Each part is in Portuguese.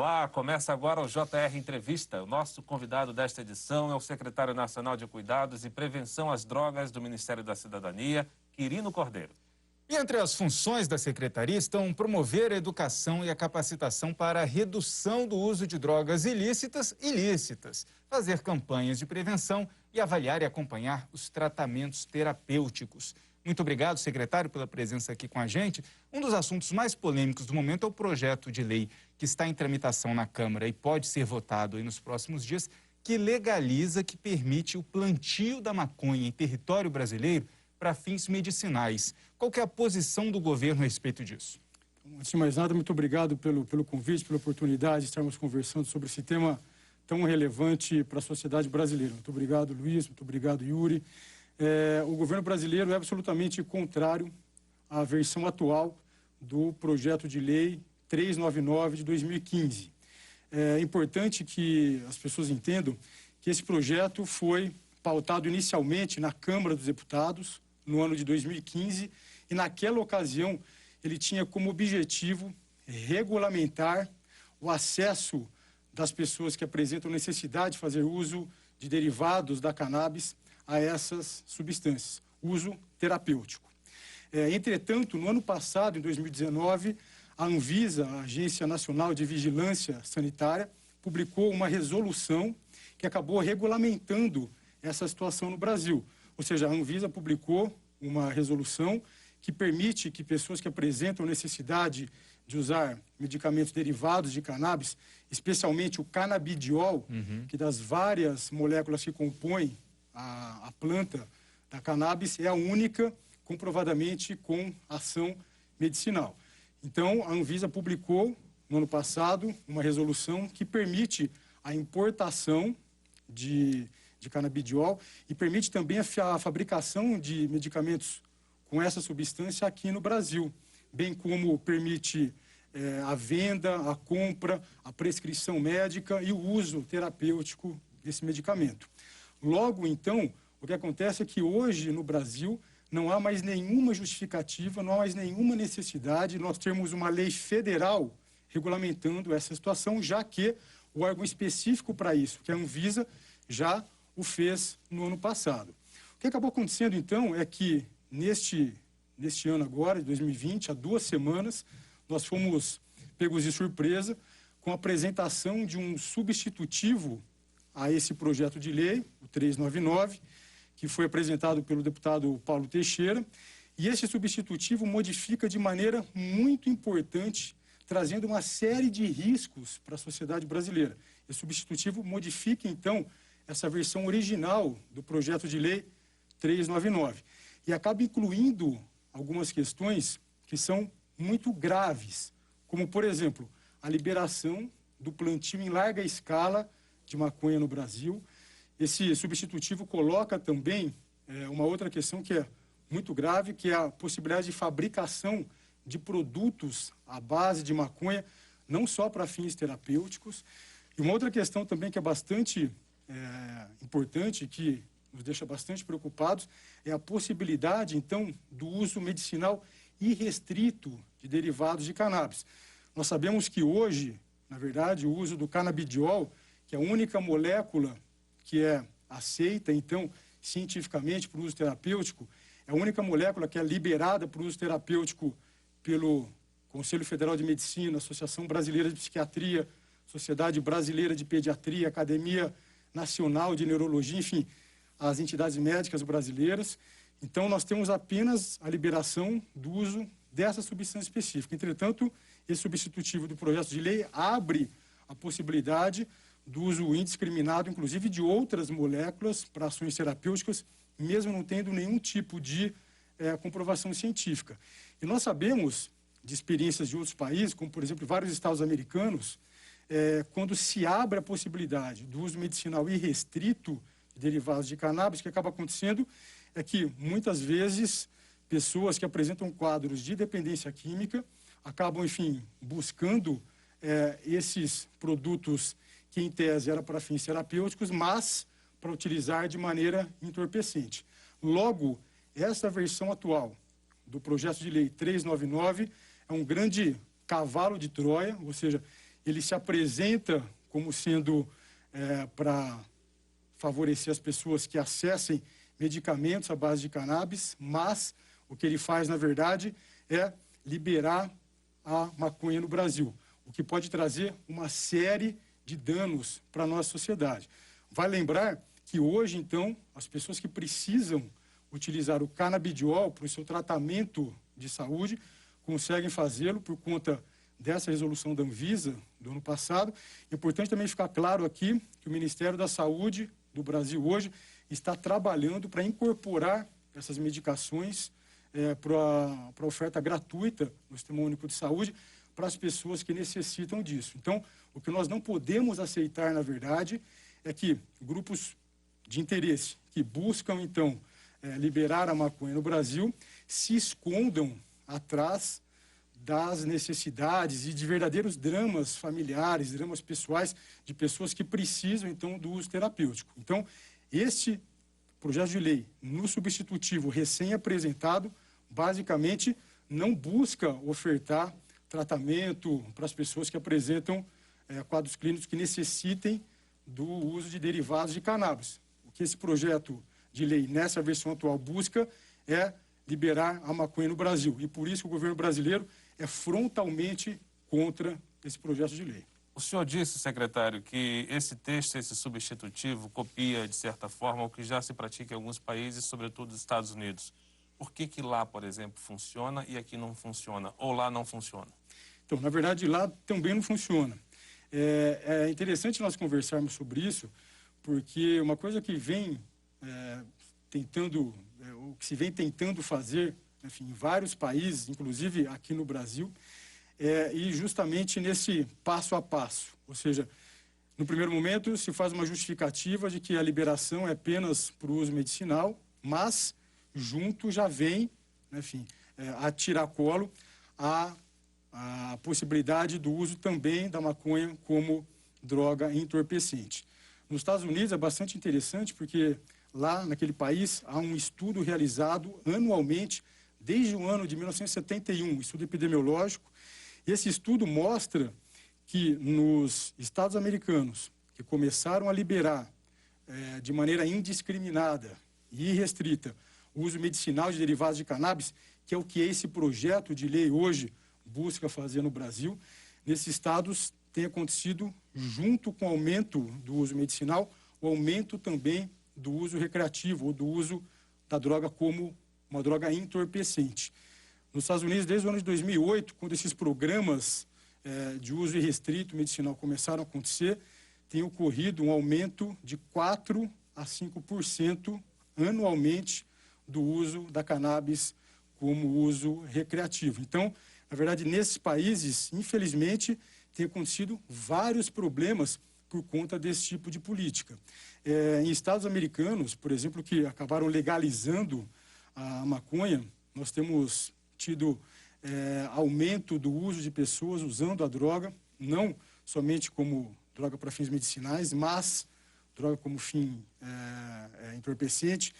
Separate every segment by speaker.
Speaker 1: Olá, começa agora o JR Entrevista. O nosso convidado desta edição é o secretário nacional de Cuidados e Prevenção às Drogas do Ministério da Cidadania, Quirino Cordeiro.
Speaker 2: E entre as funções da secretaria estão promover a educação e a capacitação para a redução do uso de drogas ilícitas e lícitas, fazer campanhas de prevenção e avaliar e acompanhar os tratamentos terapêuticos. Muito obrigado, secretário, pela presença aqui com a gente. Um dos assuntos mais polêmicos do momento é o projeto de lei que está em tramitação na Câmara e pode ser votado aí nos próximos dias, que legaliza, que permite o plantio da maconha em território brasileiro para fins medicinais. Qual que é a posição do governo a respeito disso?
Speaker 3: Antes de mais nada, muito obrigado pelo convite, pela oportunidade de estarmos conversando sobre esse tema tão relevante para a sociedade brasileira. Muito obrigado, Luiz, muito obrigado, Yuri. O governo brasileiro é absolutamente contrário à versão atual do projeto de lei 399 de 2015. É importante que as pessoas entendam que esse projeto foi pautado inicialmente na Câmara dos Deputados, no ano de 2015, e naquela ocasião ele tinha como objetivo regulamentar o acesso das pessoas que apresentam necessidade de fazer uso de derivados da cannabis a essas substâncias, uso terapêutico. Entretanto, no ano passado, em 2019, a Anvisa, a Agência Nacional de Vigilância Sanitária, publicou uma resolução que acabou regulamentando essa situação no Brasil. Ou seja, a Anvisa publicou uma resolução que permite que pessoas que apresentam necessidade de usar medicamentos derivados de cannabis, especialmente o canabidiol, que das várias moléculas que compõem a planta da cannabis, é a única comprovadamente com ação medicinal. Então, a Anvisa publicou, no ano passado, uma resolução que permite a importação de canabidiol e permite também a fabricação de medicamentos com essa substância aqui no Brasil, bem como permite a venda, a compra, a prescrição médica e o uso terapêutico desse medicamento. Logo, então, o que acontece é que hoje no Brasil não há mais nenhuma justificativa, não há mais nenhuma necessidade de nós termos uma lei federal regulamentando essa situação, já que o órgão específico para isso, que é a Anvisa, já o fez no ano passado. O que acabou acontecendo, então, é que neste ano agora, de 2020, há 2 semanas, nós fomos pegos de surpresa com a apresentação de um substitutivo a esse projeto de lei, o 399, que foi apresentado pelo deputado Paulo Teixeira, e esse substitutivo modifica de maneira muito importante, trazendo uma série de riscos para a sociedade brasileira. Esse substitutivo modifica, então, essa versão original do projeto de lei 399 e acaba incluindo algumas questões que são muito graves, como, por exemplo, a liberação do plantio em larga escala de maconha no Brasil. Esse substitutivo coloca também uma outra questão que é muito grave, que é a possibilidade de fabricação de produtos à base de maconha, não só para fins terapêuticos. E uma outra questão também que é bastante importante, que nos deixa bastante preocupados, é a possibilidade, então, do uso medicinal irrestrito de derivados de cannabis. Nós sabemos que hoje, na verdade, o uso do canabidiol, que é a única molécula que é aceita, então, cientificamente para o uso terapêutico, é a única molécula que é liberada para o uso terapêutico pelo Conselho Federal de Medicina, Associação Brasileira de Psiquiatria, Sociedade Brasileira de Pediatria, Academia Nacional de Neurologia, enfim, as entidades médicas brasileiras. Então, nós temos apenas a liberação do uso dessa substância específica. Entretanto, esse substitutivo do projeto de lei abre a possibilidade do uso indiscriminado, inclusive de outras moléculas para ações terapêuticas, mesmo não tendo nenhum tipo de comprovação científica. E nós sabemos de experiências de outros países, como, por exemplo, vários estados americanos, quando se abre a possibilidade do uso medicinal irrestrito de derivados de cannabis, o que acaba acontecendo é que, muitas vezes, pessoas que apresentam quadros de dependência química acabam, enfim, buscando esses produtos que, em tese, eram para fins terapêuticos, mas para utilizar de maneira entorpecente. Logo, essa versão atual do projeto de lei 399 é um grande cavalo de Troia, ou seja, ele se apresenta como sendo para favorecer as pessoas que acessem medicamentos à base de cannabis, mas o que ele faz, na verdade, é liberar a maconha no Brasil, o que pode trazer uma série de danos para a nossa sociedade. Vale lembrar que hoje, então, as pessoas que precisam utilizar o canabidiol para o seu tratamento de saúde conseguem fazê-lo por conta dessa resolução da Anvisa do ano passado. É importante também ficar claro aqui que o Ministério da Saúde do Brasil hoje está trabalhando para incorporar essas medicações para a oferta gratuita no Sistema Único de Saúde para as pessoas que necessitam disso. Então, o que nós não podemos aceitar, na verdade, é que grupos de interesse que buscam, então, liberar a maconha no Brasil se escondam atrás das necessidades e de verdadeiros dramas familiares, dramas pessoais de pessoas que precisam, então, do uso terapêutico. Então, este projeto de lei, no substitutivo recém-apresentado, basicamente não busca ofertar tratamento para as pessoas que apresentam quadros clínicos que necessitem do uso de derivados de cannabis. O que esse projeto de lei, nessa versão atual, busca é liberar a maconha no Brasil. E por isso que o governo brasileiro é frontalmente contra esse projeto de lei.
Speaker 1: O senhor disse, secretário, que esse texto, esse substitutivo, copia, de certa forma, o que já se pratica em alguns países, sobretudo nos Estados Unidos. Por que lá, por exemplo, funciona e aqui não funciona? Ou lá não funciona?
Speaker 3: Então, na verdade, lá também não funciona. É interessante nós conversarmos sobre isso, porque uma coisa que vem o que se vem tentando fazer, enfim, em vários países, inclusive aqui no Brasil, e justamente nesse passo a passo. Ou seja, no primeiro momento se faz uma justificativa de que a liberação é apenas para o uso medicinal, mas junto já vem, enfim, a tiracolo a possibilidade do uso também da maconha como droga entorpecente. Nos Estados Unidos é bastante interessante porque lá naquele país há um estudo realizado anualmente desde o ano de 1971, um estudo epidemiológico. E esse estudo mostra que nos estados americanos que começaram a liberar de maneira indiscriminada e irrestrita o uso medicinal de derivados de cannabis, que é o que esse projeto de lei hoje busca fazer no Brasil, nesses estados tem acontecido, junto com o aumento do uso medicinal, o aumento também do uso recreativo ou do uso da droga como uma droga entorpecente. Nos Estados Unidos, desde o ano de 2008, quando esses programas de uso irrestrito medicinal começaram a acontecer, tem ocorrido um aumento de 4% a 5% anualmente do uso da cannabis como uso recreativo. Então, na verdade, nesses países, infelizmente, tem acontecido vários problemas por conta desse tipo de política. Em estados americanos, por exemplo, que acabaram legalizando a maconha, nós temos tido aumento do uso de pessoas usando a droga, não somente como droga para fins medicinais, mas droga como fim entorpecente.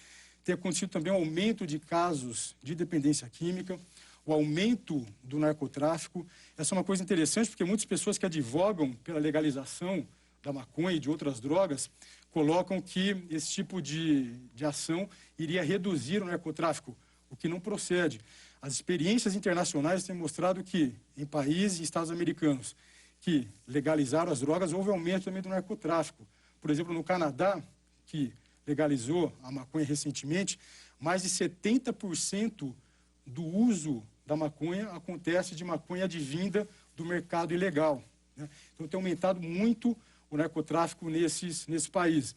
Speaker 3: Tem acontecido também um aumento de casos de dependência química, o aumento do narcotráfico. Essa é uma coisa interessante, porque muitas pessoas que advogam pela legalização da maconha e de outras drogas colocam que esse tipo de ação iria reduzir o narcotráfico, o que não procede. As experiências internacionais têm mostrado que em países e estados americanos que legalizaram as drogas, houve aumento também do narcotráfico. Por exemplo, no Canadá, que legalizou a maconha recentemente, mais de 70% do uso da maconha acontece de maconha advinda do mercado ilegal, né? Então tem aumentado muito o narcotráfico nesses países.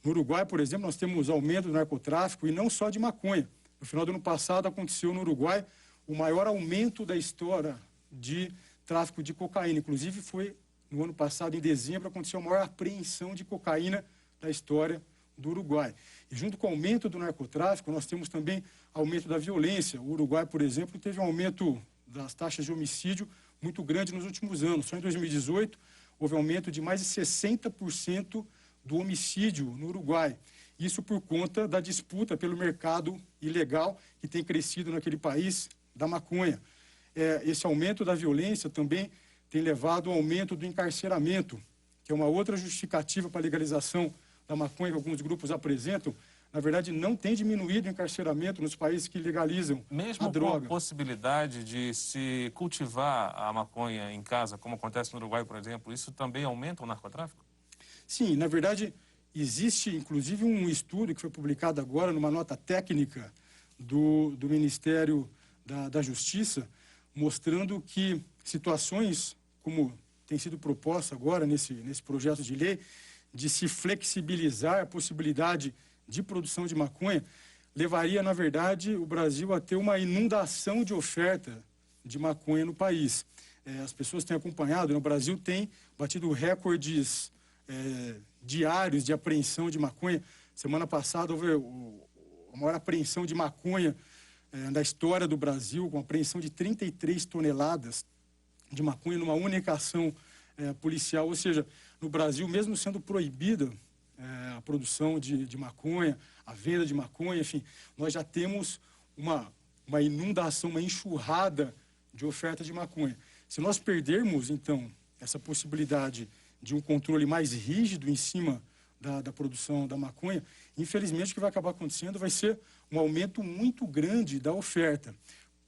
Speaker 3: No Uruguai, por exemplo, nós temos aumento do narcotráfico e não só de maconha. No final do ano passado aconteceu no Uruguai o maior aumento da história de tráfico de cocaína. Inclusive foi no ano passado, em dezembro, aconteceu a maior apreensão de cocaína da história do Uruguai. E junto com o aumento do narcotráfico, nós temos também aumento da violência. O Uruguai, por exemplo, teve um aumento das taxas de homicídio muito grande nos últimos anos. Só em 2018 houve aumento de mais de 60% do homicídio no Uruguai. Isso por conta da disputa pelo mercado ilegal que tem crescido naquele país da maconha. Esse aumento da violência também tem levado ao aumento do encarceramento, que é uma outra justificativa para a legalização da maconha que alguns grupos apresentam. Na verdade, não tem diminuído o encarceramento nos países que legalizam
Speaker 1: Mesmo
Speaker 3: a droga.
Speaker 1: com a possibilidade de se cultivar a maconha em casa, como acontece no Uruguai, por exemplo, isso também aumenta o narcotráfico?
Speaker 3: Sim, na verdade, existe inclusive um estudo que foi publicado agora numa nota técnica do Ministério da Justiça, mostrando que situações como tem sido proposta agora nesse projeto de lei, de se flexibilizar a possibilidade de produção de maconha, levaria, na verdade, o Brasil a ter uma inundação de oferta de maconha no país. As pessoas têm acompanhado, né? O Brasil tem batido recordes diários de apreensão de maconha. Semana passada houve a maior apreensão de maconha da história do Brasil, com apreensão de 33 toneladas de maconha numa única ação policial. Ou seja, no Brasil, mesmo sendo proibida a produção de maconha, a venda de maconha, enfim, nós já temos uma inundação, uma enxurrada de oferta de maconha. Se nós perdermos, então, essa possibilidade de um controle mais rígido em cima da produção da maconha, infelizmente o que vai acabar acontecendo vai ser um aumento muito grande da oferta.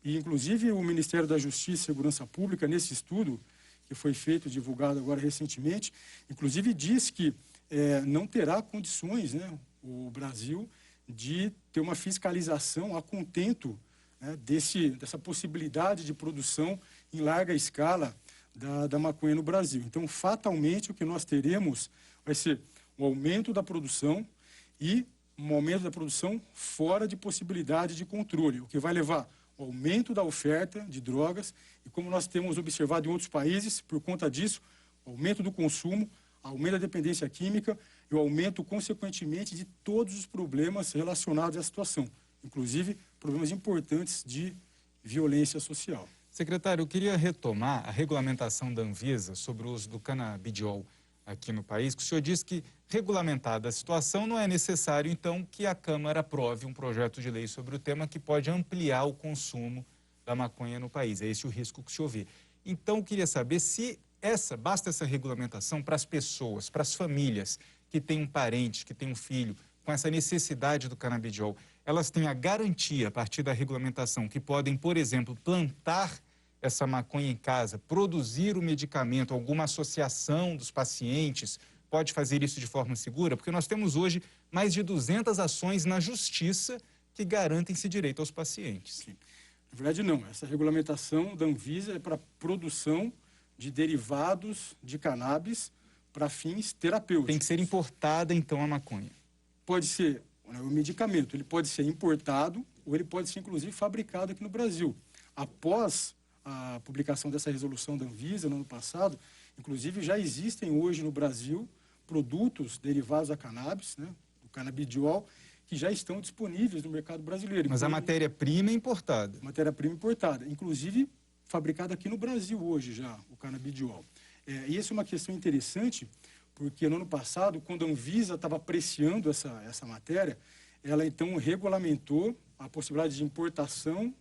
Speaker 3: E, inclusive, o Ministério da Justiça e Segurança Pública, nesse estudo que foi feito, divulgado agora recentemente, inclusive diz que não terá condições, né, o Brasil, de ter uma fiscalização a contento, né, dessa possibilidade de produção em larga escala da maconha no Brasil. Então, fatalmente, o que nós teremos vai ser um aumento da produção e um aumento da produção fora de possibilidade de controle, o que vai levar ao aumento da oferta de drogas e, como nós temos observado em outros países, por conta disso, o aumento do consumo, aumento da dependência química e o aumento, consequentemente, de todos os problemas relacionados à situação, inclusive problemas importantes de violência social.
Speaker 2: Secretário, eu queria retomar a regulamentação da Anvisa sobre o uso do canabidiol aqui no país, que o senhor disse que, regulamentada a situação, não é necessário, então, que a Câmara aprove um projeto de lei sobre o tema que pode ampliar o consumo da maconha no país. É esse o risco que o senhor vê. Então, eu queria saber se basta essa regulamentação para as pessoas, para as famílias que têm um parente, que têm um filho com essa necessidade do canabidiol. Elas têm a garantia, a partir da regulamentação, que podem, por exemplo, plantar essa maconha em casa, produzir o medicamento, alguma associação dos pacientes pode fazer isso de forma segura? Porque nós temos hoje mais de 200 ações na justiça que garantem esse direito aos pacientes.
Speaker 3: Sim. Na verdade, não. Essa regulamentação da Anvisa é para produção de derivados de cannabis para fins terapêuticos.
Speaker 2: Tem que ser importada, então, a maconha?
Speaker 3: Pode ser, o medicamento, ele pode ser importado ou ele pode ser, inclusive, fabricado aqui no Brasil. Após a publicação dessa resolução da Anvisa no ano passado, inclusive já existem hoje no Brasil produtos derivados da cannabis, né, do canabidiol, que já estão disponíveis no mercado brasileiro.
Speaker 2: Mas a matéria-prima é importada?
Speaker 3: Matéria-prima importada, inclusive fabricada aqui no Brasil hoje já, o canabidiol. E essa é uma questão interessante, porque no ano passado, quando a Anvisa estava apreciando essa matéria, ela então regulamentou a possibilidade de importação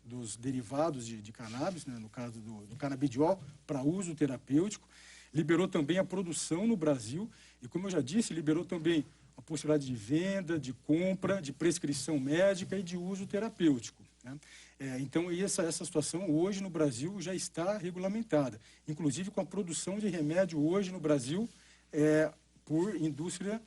Speaker 3: dos derivados de cannabis, né, no caso do canabidiol, para uso terapêutico, liberou também a produção no Brasil e, como eu já disse, liberou também a possibilidade de venda, de compra, de prescrição médica e de uso terapêutico, né? Então, essa situação hoje no Brasil já está regulamentada, inclusive com a produção de remédio hoje no Brasil por indústria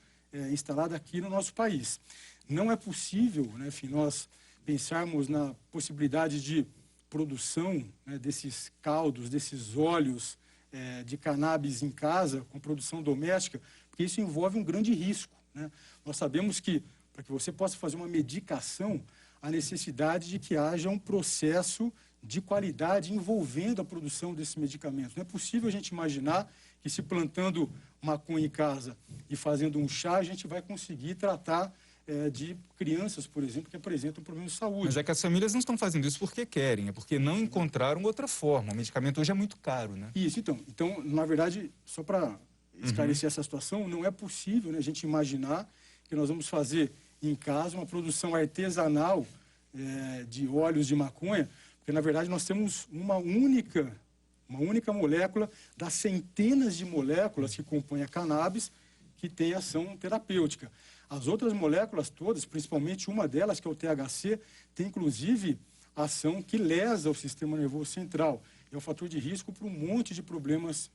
Speaker 3: instalada aqui no nosso país. Não é possível, né, enfim, nós pensarmos na possibilidade de produção, né, desses caldos, desses óleos de cannabis em casa, com produção doméstica, porque isso envolve um grande risco, né? Nós sabemos que, para que você possa fazer uma medicação, há necessidade de que haja um processo de qualidade envolvendo a produção desses medicamentos. Não é possível a gente imaginar que, se plantando maconha em casa e fazendo um chá, a gente vai conseguir tratar de crianças, por exemplo, que apresentam problemas de saúde.
Speaker 2: Mas é que as famílias não estão fazendo isso porque querem, é porque não encontraram outra forma. O medicamento hoje é muito caro, né?
Speaker 3: Isso, então. Então, na verdade, só para esclarecer essa situação, não é possível, né, a gente imaginar que nós vamos fazer em casa uma produção artesanal de óleos de maconha, porque, na verdade, nós temos uma única uma única molécula das centenas de moléculas que compõem a cannabis que tem ação terapêutica. As outras moléculas todas, principalmente uma delas, que é o THC, tem inclusive ação que lesa o sistema nervoso central. É um fator de risco para um monte de problemas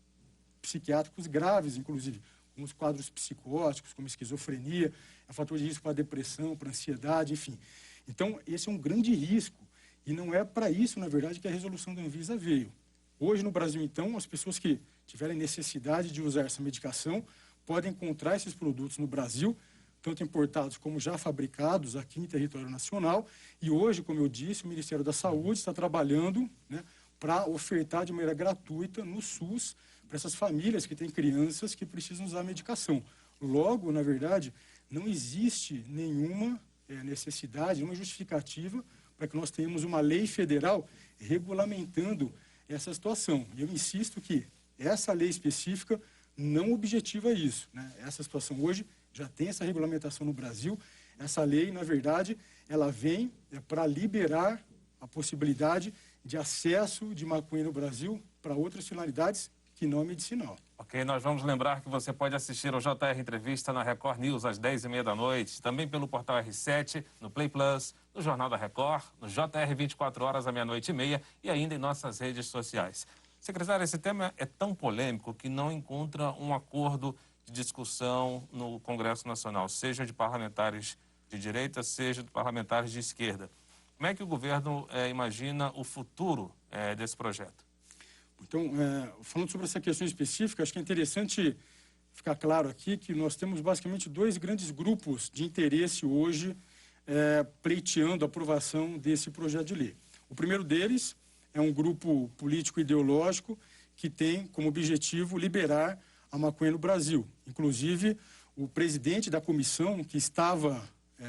Speaker 3: psiquiátricos graves, inclusive, como os quadros psicóticos, como esquizofrenia, é um fator de risco para depressão, para ansiedade, enfim. Então, esse é um grande risco. E não é para isso, na verdade, que a resolução da Anvisa veio. Hoje, no Brasil, então, as pessoas que tiverem necessidade de usar essa medicação podem encontrar esses produtos no Brasil, tanto importados como já fabricados aqui em território nacional. E hoje, como eu disse, o Ministério da Saúde está trabalhando, né, para ofertar de maneira gratuita no SUS para essas famílias que têm crianças que precisam usar a medicação. Logo, na verdade, não existe nenhuma necessidade, nenhuma justificativa para que nós tenhamos uma lei federal regulamentando essa situação. E eu insisto que essa lei específica não objetiva isso, né? Essa situação hoje já tem essa regulamentação no Brasil. Essa lei, na verdade, ela vem para liberar a possibilidade de acesso de maconha no Brasil para outras finalidades que não medicinal.
Speaker 1: Ok, nós vamos lembrar que você pode assistir ao JR Entrevista na Record News às 10h30 da noite, também pelo portal R7, no Play Plus, no Jornal da Record, no JR 24 horas à meia-noite e meia e ainda em nossas redes sociais. Secretário, esse tema é tão polêmico que não encontra um acordo de discussão no Congresso Nacional, seja de parlamentares de direita, seja de parlamentares de esquerda. Como é que o governo imagina o futuro desse projeto?
Speaker 3: Então, falando sobre essa questão específica, acho que é interessante ficar claro aqui que nós temos basicamente dois grandes grupos de interesse hoje pleiteando a aprovação desse projeto de lei. O primeiro deles é um grupo político-ideológico que tem como objetivo liberar a maconha no Brasil. Inclusive, o presidente da comissão que estava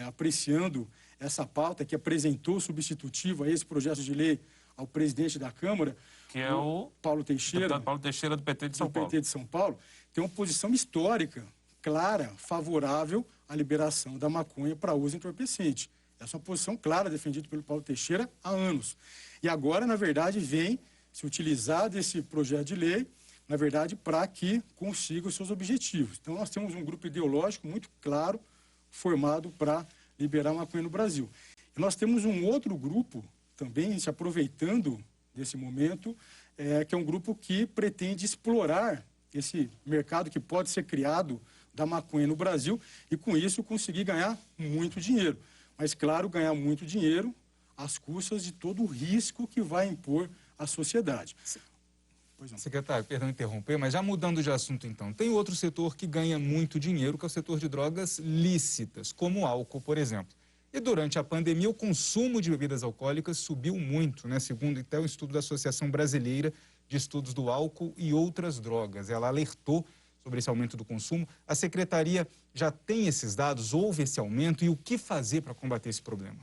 Speaker 3: apreciando essa pauta, que apresentou substitutivo a esse projeto de lei ao presidente da Câmara,
Speaker 1: que é o
Speaker 3: Paulo Teixeira,
Speaker 1: deputado Paulo Teixeira do PT de São Paulo.
Speaker 3: PT de São Paulo, tem uma posição histórica, clara, favorável à liberação da maconha para uso entorpecente. Essa é uma posição clara defendida pelo Paulo Teixeira há anos. E agora, na verdade, vem se utilizar desse projeto de lei, na verdade, para que consiga os seus objetivos. Então, nós temos um grupo ideológico muito claro, formado para liberar a maconha no Brasil. E nós temos um outro grupo, também se aproveitando desse momento, que é um grupo que pretende explorar esse mercado que pode ser criado da maconha no Brasil e, com isso, conseguir ganhar muito dinheiro. Mas, claro, ganhar muito dinheiro às custas de todo o risco que vai impor à sociedade.
Speaker 2: Secretário, perdão interromper, mas já mudando de assunto então, tem outro setor que ganha muito dinheiro, que é o setor de drogas lícitas, como o álcool, por exemplo. E durante a pandemia, o consumo de bebidas alcoólicas subiu muito, né? Segundo até o estudo da Associação Brasileira de Estudos do Álcool e Outras Drogas. Ela alertou sobre esse aumento do consumo. A Secretaria já tem esses dados? Houve esse aumento? E o que fazer para combater esse problema?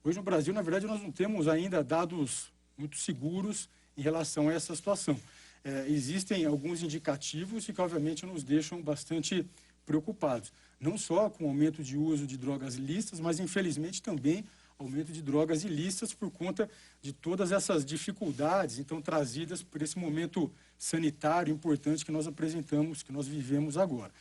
Speaker 3: Hoje no Brasil, na verdade, nós não temos ainda dados muito seguros em relação a essa situação. Existem alguns indicativos que, obviamente, nos deixam bastante preocupados. Não só com o aumento de uso de drogas ilícitas, mas, infelizmente, também aumento de drogas ilícitas por conta de todas essas dificuldades, então, trazidas por esse momento sanitário importante que nós apresentamos, que nós vivemos agora.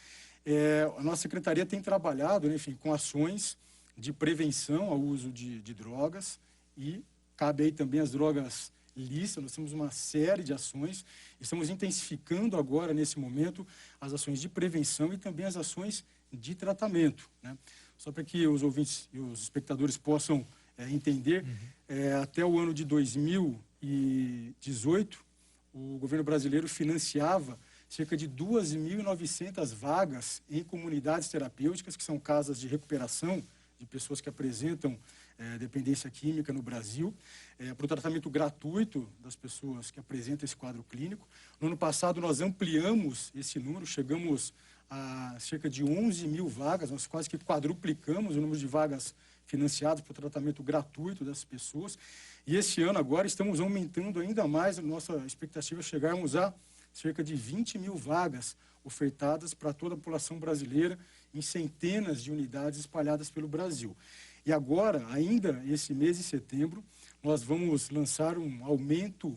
Speaker 3: A nossa secretaria tem trabalhado, enfim, com ações de prevenção ao uso de drogas e cabe aí também as drogas lícitas. Nós temos uma série de ações, estamos intensificando agora, nesse momento, as ações de prevenção e também as ações de tratamento, né? Só para que os ouvintes e os espectadores possam entender, até o ano de 2018, o governo brasileiro financiava cerca de 2.900 vagas em comunidades terapêuticas, que são casas de recuperação de pessoas que apresentam dependência química no Brasil, para o tratamento gratuito das pessoas que apresentam esse quadro clínico. No ano passado, nós ampliamos esse número, chegamos a cerca de 11.000 vagas, nós quase que quadruplicamos o número de vagas financiadas para o tratamento gratuito dessas pessoas. E esse ano, agora, estamos aumentando ainda mais, a nossa expectativa é chegarmos a cerca de 20.000 vagas ofertadas para toda a população brasileira em centenas de unidades espalhadas pelo Brasil. E agora, ainda esse mês de setembro, nós vamos lançar um aumento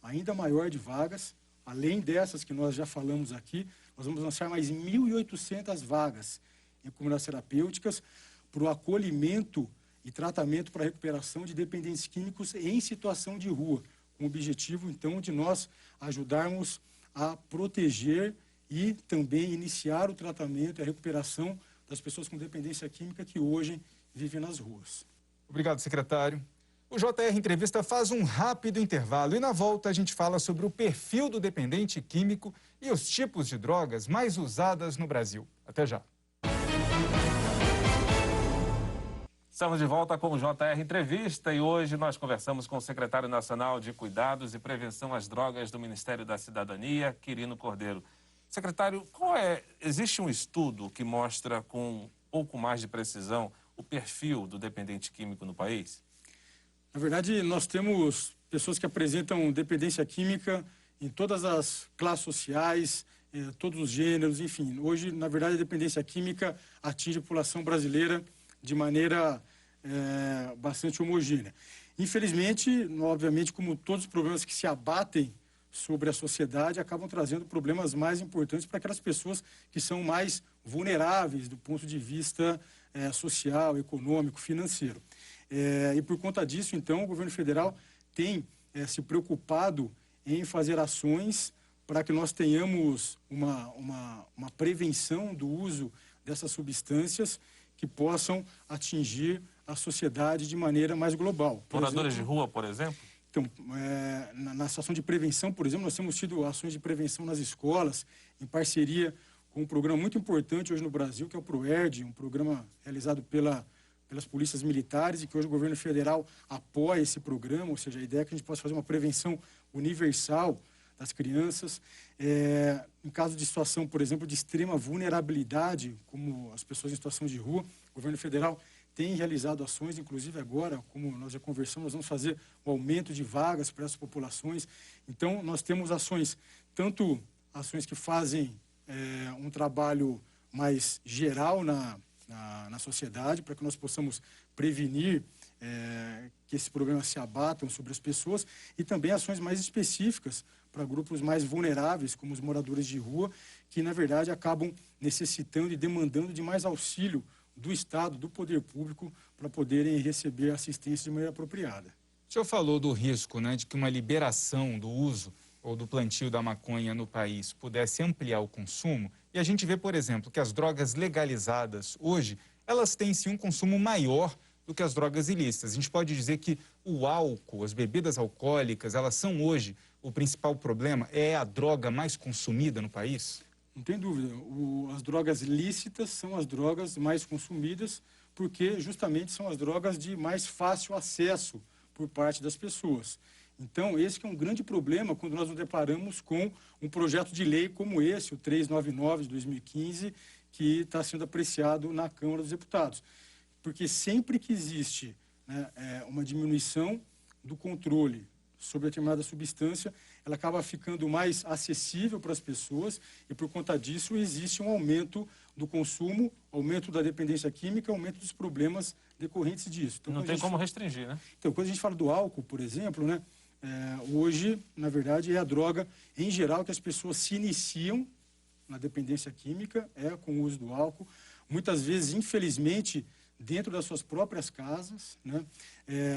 Speaker 3: ainda maior de vagas. Além dessas que nós já falamos aqui, nós vamos lançar mais 1.800 vagas em comunidades terapêuticas para o acolhimento e tratamento para a recuperação de dependentes químicos em situação de rua, com o objetivo, então, de nós ajudarmos a proteger e também iniciar o tratamento e a recuperação das pessoas com dependência química que hoje vivem nas ruas.
Speaker 2: Obrigado, secretário. O JR Entrevista faz um rápido intervalo e na volta a gente fala sobre o perfil do dependente químico e os tipos de drogas mais usadas no Brasil. Até já.
Speaker 1: Estamos de volta com o JR Entrevista e hoje nós conversamos com o secretário nacional de Cuidados e Prevenção às Drogas do Ministério da Cidadania, Quirino Cordeiro. Secretário, existe um estudo que mostra com um pouco mais de precisão o perfil do dependente químico no país?
Speaker 3: Na verdade, nós temos pessoas que apresentam dependência química em todas as classes sociais, todos os gêneros, enfim. Hoje, na verdade, a dependência química atinge a população brasileira de maneira bastante homogênea. Infelizmente, obviamente, como todos os problemas que se abatem sobre a sociedade, acabam trazendo problemas mais importantes para aquelas pessoas que são mais vulneráveis do ponto de vista social, econômico, financeiro. E por conta disso, então, o governo federal tem se preocupado em fazer ações para que nós tenhamos uma prevenção do uso dessas substâncias que possam atingir a sociedade de maneira mais global.
Speaker 1: Moradores de rua, por exemplo?
Speaker 3: Então, na situação de prevenção, por exemplo, nós temos tido ações de prevenção nas escolas, em parceria com um programa muito importante hoje no Brasil, que é o PROERD, um programa realizado pelas polícias militares e que hoje o governo federal apoia esse programa, ou seja, a ideia é que a gente possa fazer uma prevenção universal das crianças. Em caso de situação, por exemplo, de extrema vulnerabilidade, como as pessoas em situação de rua, o governo federal tem realizado ações, inclusive agora, como nós já conversamos, nós vamos fazer um aumento de vagas para essas populações. Então, nós temos ações, tanto ações que fazem um trabalho mais geral na sociedade, para que nós possamos prevenir que esses problemas se abatam sobre as pessoas, e também ações mais específicas para grupos mais vulneráveis, como os moradores de rua, que, na verdade, acabam necessitando e demandando de mais auxílio do Estado, do poder público, para poderem receber assistência de maneira apropriada.
Speaker 2: O senhor falou do risco, né, de que uma liberação do uso ou do plantio da maconha no país pudesse ampliar o consumo. E a gente vê, por exemplo, que as drogas legalizadas hoje, elas têm sim um consumo maior do que as drogas ilícitas. A gente pode dizer que o álcool, as bebidas alcoólicas, elas são hoje o principal problema? É a droga mais consumida no país?
Speaker 3: Não tem dúvida. As drogas lícitas são as drogas mais consumidas porque justamente são as drogas de mais fácil acesso por parte das pessoas. Então, esse que é um grande problema quando nós nos deparamos com um projeto de lei como esse, o 399 de 2015, que está sendo apreciado na Câmara dos Deputados. Porque sempre que existe uma diminuição do controle sobre determinada substância, ela acaba ficando mais acessível para as pessoas e, por conta disso, existe um aumento do consumo, aumento da dependência química, aumento dos problemas decorrentes disso.
Speaker 1: Então, não tem como restringir, né?
Speaker 3: Então, quando a gente fala do álcool, por exemplo, hoje, na verdade, é a droga, em geral, que as pessoas se iniciam na dependência química, com o uso do álcool. Muitas vezes, infelizmente, dentro das suas próprias casas,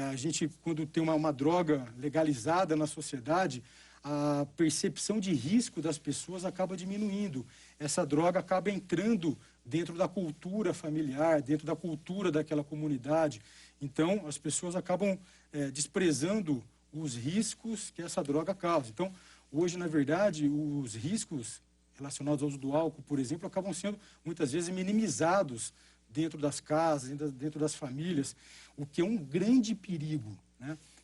Speaker 3: a gente, quando tem uma droga legalizada na sociedade, a percepção de risco das pessoas acaba diminuindo. Essa droga acaba entrando dentro da cultura familiar, dentro da cultura daquela comunidade. Então, as pessoas acabam desprezando os riscos que essa droga causa. Então, hoje, na verdade, os riscos relacionados ao uso do álcool, por exemplo, acabam sendo, muitas vezes, minimizados dentro das casas, dentro das famílias, o que é um grande perigo,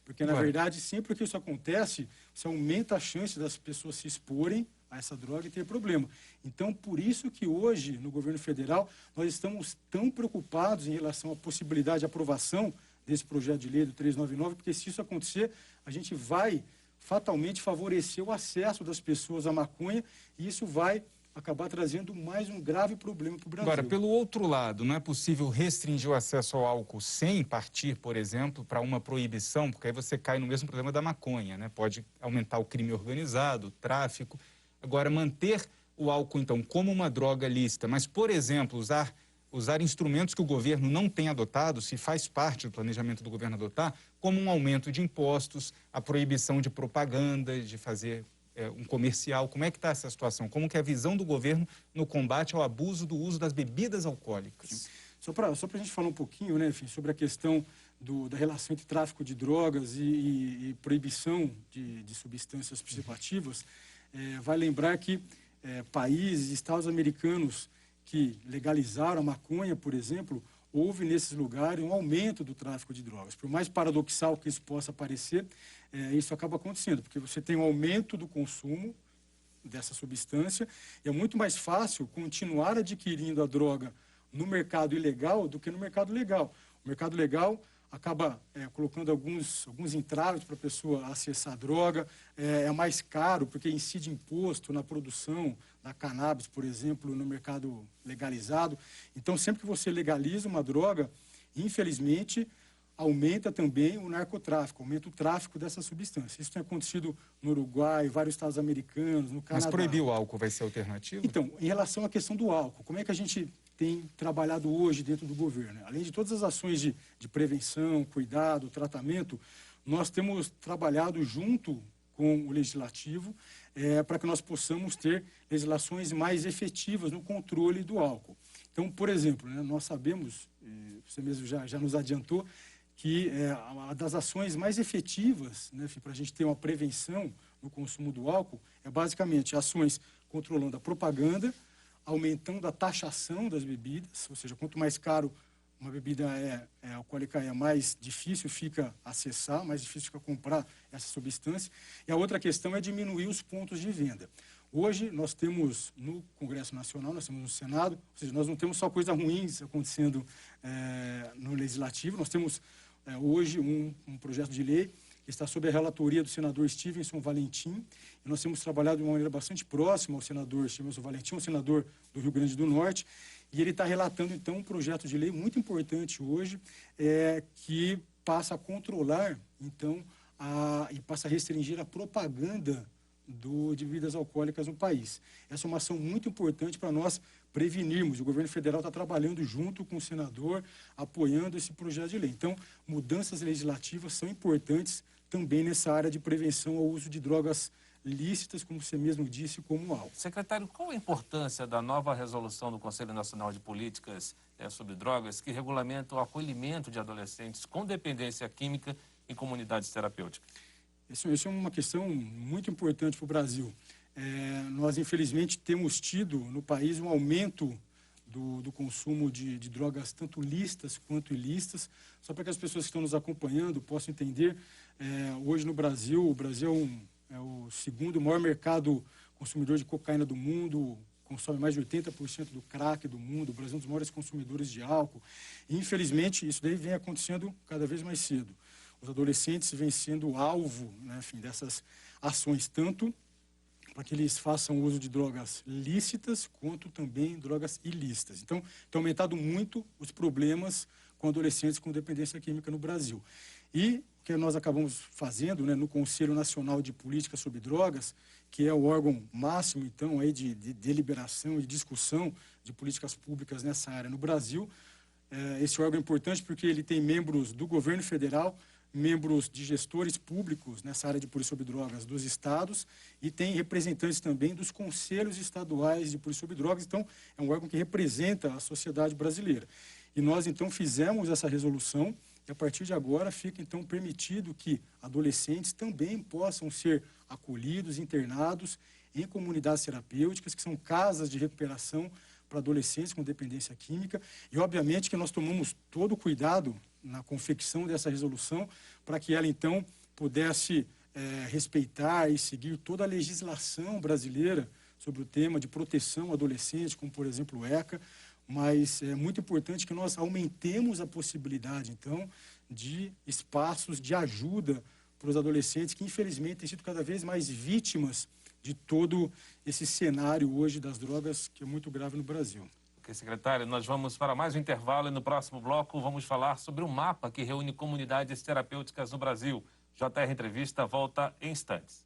Speaker 3: Porque, na verdade, sempre que isso acontece, você aumenta a chance das pessoas se exporem a essa droga e ter problema. Então, por isso que hoje, no governo federal, nós estamos tão preocupados em relação à possibilidade de aprovação desse projeto de lei do 399, porque se isso acontecer, a gente vai fatalmente favorecer o acesso das pessoas à maconha e isso vai acabar trazendo mais um grave problema para o Brasil.
Speaker 2: Agora, pelo outro lado, não é possível restringir o acesso ao álcool sem partir, por exemplo, para uma proibição, porque aí você cai no mesmo problema da maconha, né? Pode aumentar o crime organizado, o tráfico. Agora, manter o álcool, então, como uma droga lícita, mas, por exemplo, usar instrumentos que o governo não tem adotado, se faz parte do planejamento do governo adotar, como um aumento de impostos, a proibição de propaganda, de fazer um comercial. Como é que está essa situação? Como que é a visão do governo no combate ao abuso do uso das bebidas alcoólicas?
Speaker 3: Só para a gente falar um pouquinho, né, enfim, sobre a questão da relação entre tráfico de drogas e proibição de substâncias psicoativas, vai lembrar que países, estados americanos que legalizaram a maconha, por exemplo, houve nesses lugares um aumento do tráfico de drogas. Por mais paradoxal que isso possa parecer, isso acaba acontecendo, porque você tem um aumento do consumo dessa substância e é muito mais fácil continuar adquirindo a droga no mercado ilegal do que no mercado legal. O mercado legal acaba colocando alguns entraves para a pessoa acessar a droga, é mais caro porque incide imposto na produção da cannabis, por exemplo, no mercado legalizado. Então, sempre que você legaliza uma droga, infelizmente, aumenta também o narcotráfico, aumenta o tráfico dessa substância. Isso tem acontecido no Uruguai, vários estados americanos, no Canadá.
Speaker 2: Mas proibir o álcool vai ser alternativo?
Speaker 3: Então, em relação à questão do álcool, como é que a gente tem trabalhado hoje dentro do governo? Além de todas as ações de prevenção, cuidado, tratamento, nós temos trabalhado junto com o Legislativo para que nós possamos ter legislações mais efetivas no controle do álcool. Então, por exemplo, né, nós sabemos, você mesmo já nos adiantou, que uma das ações mais efetivas, né, para a gente ter uma prevenção no consumo do álcool é basicamente ações controlando a propaganda, aumentando a taxação das bebidas, ou seja, quanto mais caro uma bebida alcoólica mais difícil fica acessar, mais difícil fica comprar essa substância. E a outra questão é diminuir os pontos de venda. Hoje nós temos no Congresso Nacional, nós temos no Senado, ou seja, nós não temos só coisas ruins acontecendo no Legislativo, nós temos hoje um projeto de lei que está sob a relatoria do senador Stevenson Valentim, e nós temos trabalhado de uma maneira bastante próxima ao senador Stevenson Valentim, um senador do Rio Grande do Norte, e ele está relatando, então, um projeto de lei muito importante hoje, que passa a controlar, então, e passa a restringir a propaganda de bebidas alcoólicas no país. Essa é uma ação muito importante para nós prevenirmos. O governo federal está trabalhando junto com o senador, apoiando esse projeto de lei. Então, mudanças legislativas são importantes também nessa área de prevenção ao uso de drogas lícitas, como você mesmo disse, como álcool.
Speaker 1: Secretário, qual a importância da nova resolução do Conselho Nacional de Políticas sobre Drogas que regulamenta o acolhimento de adolescentes com dependência química em comunidades terapêuticas?
Speaker 3: Isso é uma questão muito importante para o Brasil. Nós, infelizmente, temos tido no país um aumento do consumo de drogas tanto lícitas quanto ilícitas. Só para que as pessoas que estão nos acompanhando possam entender, hoje no Brasil, o Brasil é o segundo maior mercado consumidor de cocaína do mundo, consome mais de 80% do crack do mundo, o Brasil é um dos maiores consumidores de álcool. E, infelizmente, isso daí vem acontecendo cada vez mais cedo. Os adolescentes vêm sendo alvo, né, enfim, dessas ações, tanto para que eles façam uso de drogas lícitas, quanto também drogas ilícitas. Então, tem aumentado muito os problemas com adolescentes com dependência química no Brasil. E o que nós acabamos fazendo, né, no Conselho Nacional de Política sobre Drogas, que é o órgão máximo, então, aí de deliberação e discussão de políticas públicas nessa área no Brasil. Esse órgão é importante porque ele tem membros do governo federal, membros de gestores públicos nessa área de polícia sobre drogas dos estados e tem representantes também dos conselhos estaduais de polícia sobre drogas. Então, é um órgão que representa a sociedade brasileira. E nós, então, fizemos essa resolução e, a partir de agora, fica, então, permitido que adolescentes também possam ser acolhidos, internados em comunidades terapêuticas, que são casas de recuperação para adolescentes com dependência química. E, obviamente, que nós tomamos todo o cuidado na confecção dessa resolução, para que ela, então, pudesse respeitar e seguir toda a legislação brasileira sobre o tema de proteção ao adolescente, como, por exemplo, o ECA, mas é muito importante que nós aumentemos a possibilidade, então, de espaços de ajuda para os adolescentes que, infelizmente, têm sido cada vez mais vítimas de todo esse cenário hoje das drogas, que é muito grave no Brasil.
Speaker 1: Ok, secretário, nós vamos para mais um intervalo e no próximo bloco vamos falar sobre um mapa que reúne comunidades terapêuticas no Brasil. JR Entrevista volta em instantes.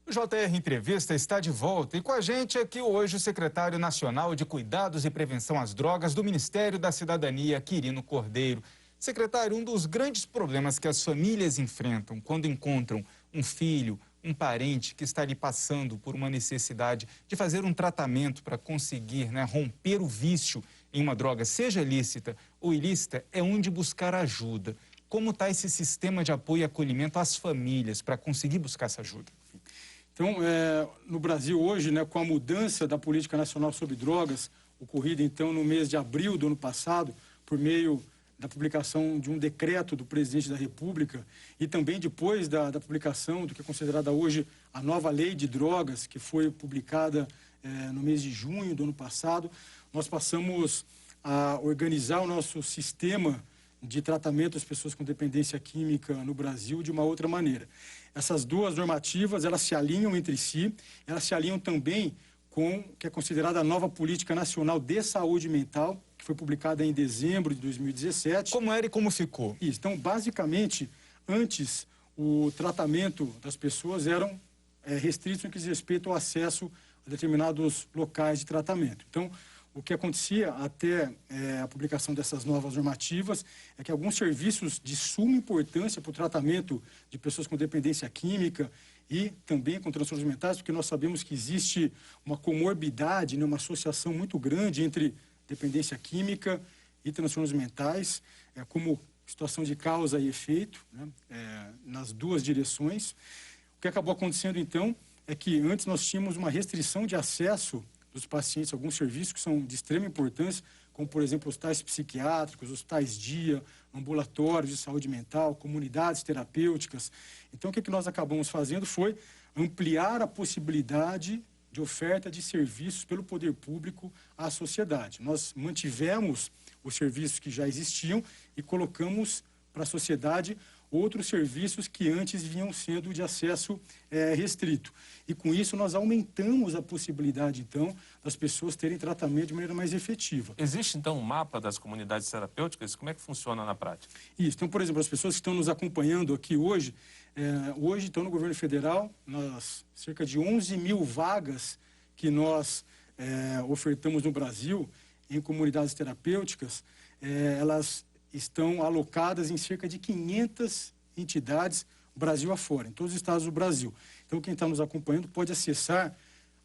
Speaker 2: O JR Entrevista está de volta e com a gente aqui hoje o secretário nacional de Cuidados e Prevenção às Drogas do Ministério da Cidadania, Quirino Cordeiro. Secretário, um dos grandes problemas que as famílias enfrentam quando encontram um filho, um parente que está ali passando por uma necessidade de fazer um tratamento para conseguir, romper o vício em uma droga, seja lícita ou ilícita, é onde buscar ajuda. Como está esse sistema de apoio e acolhimento às famílias para conseguir buscar essa ajuda?
Speaker 3: Então, no Brasil hoje, com a mudança da Política Nacional sobre Drogas, ocorrida então no mês de abril do ano passado, por meio da publicação de um decreto do presidente da República e também depois da publicação do que é considerada hoje a nova lei de drogas, que foi publicada no mês de junho do ano passado, nós passamos a organizar o nosso sistema de tratamento das pessoas com dependência química no Brasil de uma outra maneira. Essas duas normativas, elas se alinham entre si, elas se alinham também com o que é considerada a nova Política Nacional de Saúde Mental, que foi publicada em dezembro de 2017.
Speaker 2: Como era e como ficou?
Speaker 3: Isso. Então, basicamente, antes, o tratamento das pessoas eram restritos no que diz respeito ao acesso a determinados locais de tratamento. Então, o que acontecia até a publicação dessas novas normativas é que alguns serviços de suma importância para o tratamento de pessoas com dependência química e também com transtornos mentais, porque nós sabemos que existe uma comorbidade, uma associação muito grande entre dependência química e transtornos mentais, como situação de causa e efeito, nas duas direções. O que acabou acontecendo, então, é que antes nós tínhamos uma restrição de acesso dos pacientes a alguns serviços que são de extrema importância, como, por exemplo, hospitais psiquiátricos, hospitais-dia, ambulatórios de saúde mental, comunidades terapêuticas. Então, o que nós acabamos fazendo foi ampliar a possibilidade de oferta de serviços pelo poder público à sociedade. Nós mantivemos os serviços que já existiam e colocamos para a sociedade outros serviços que antes vinham sendo de acesso restrito. E com isso nós aumentamos a possibilidade, então, das pessoas terem tratamento de maneira mais efetiva.
Speaker 1: Existe, então, um mapa das comunidades terapêuticas? Como é que funciona na prática?
Speaker 3: Isso. Então, por exemplo, as pessoas que estão nos acompanhando aqui hoje, estão no governo federal, nas cerca de 11 mil vagas que nós ofertamos no Brasil em comunidades terapêuticas, elas estão alocadas em cerca de 500 entidades Brasil afora, em todos os estados do Brasil. Então, quem está nos acompanhando pode acessar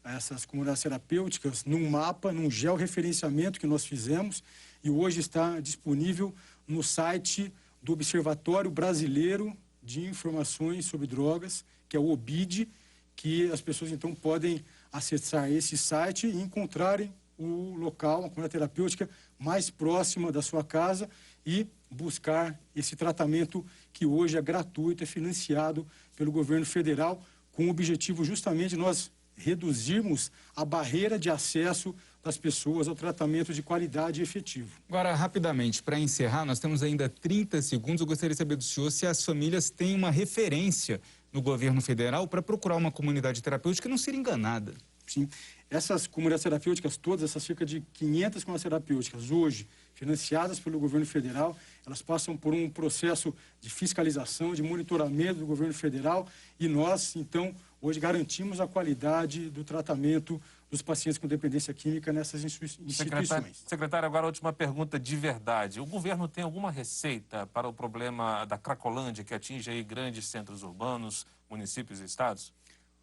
Speaker 3: essas comunidades terapêuticas num mapa, num georreferenciamento que nós fizemos e hoje está disponível no site do Observatório Brasileiro de Informações sobre Drogas, que é o OBID, que as pessoas, então, podem acessar esse site e encontrarem o local, a comunidade terapêutica mais próxima da sua casa e buscar esse tratamento que hoje é gratuito, é financiado pelo governo federal, com o objetivo justamente de nós reduzirmos a barreira de acesso das pessoas ao tratamento de qualidade e efetivo.
Speaker 2: Agora, rapidamente, para encerrar, nós temos ainda 30 segundos. Eu gostaria de saber do senhor se as famílias têm uma referência no governo federal para procurar uma comunidade terapêutica e não ser enganada.
Speaker 3: Sim. Essas comunidades terapêuticas, todas essas cerca de 500 comunidades terapêuticas, hoje, financiadas pelo governo federal, elas passam por um processo de fiscalização, de monitoramento do governo federal e nós, então, hoje garantimos a qualidade do tratamento dos pacientes com dependência química nessas instituições.
Speaker 1: Secretário, agora a última pergunta de verdade. O governo tem alguma receita para o problema da Cracolândia, que atinge aí grandes centros urbanos, municípios e estados?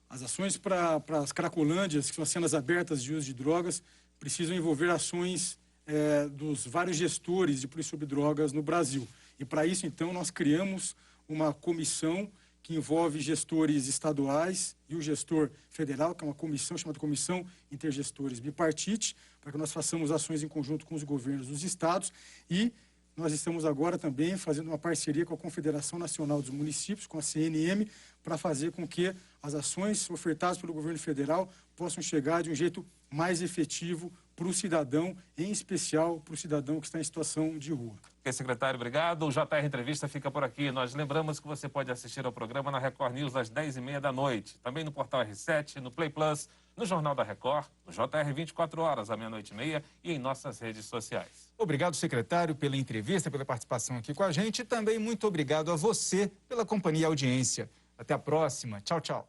Speaker 3: As ações para as cracolândias, que são as cenas abertas de uso de drogas, precisam envolver ações dos vários gestores de polícia sobre drogas no Brasil. E para isso, então, nós criamos uma comissão que envolve gestores estaduais e o gestor federal, que é uma comissão chamada Comissão Intergestores Bipartite, para que nós façamos ações em conjunto com os governos dos estados e nós estamos agora também fazendo uma parceria com a Confederação Nacional dos Municípios, com a CNM, para fazer com que as ações ofertadas pelo governo federal possam chegar de um jeito mais efetivo para o cidadão, em especial para o cidadão que está em situação de rua.
Speaker 1: Ok, secretário, obrigado. O JR Entrevista fica por aqui. Nós lembramos que você pode assistir ao programa na Record News às 10h30 da noite. Também no Portal R7, no Play Plus, no Jornal da Record, no JR 24 horas, à meia-noite e meia e em nossas redes sociais.
Speaker 2: Obrigado, secretário, pela entrevista, pela participação aqui com a gente e também muito obrigado a você pela companhia e audiência. Até a próxima. Tchau, tchau.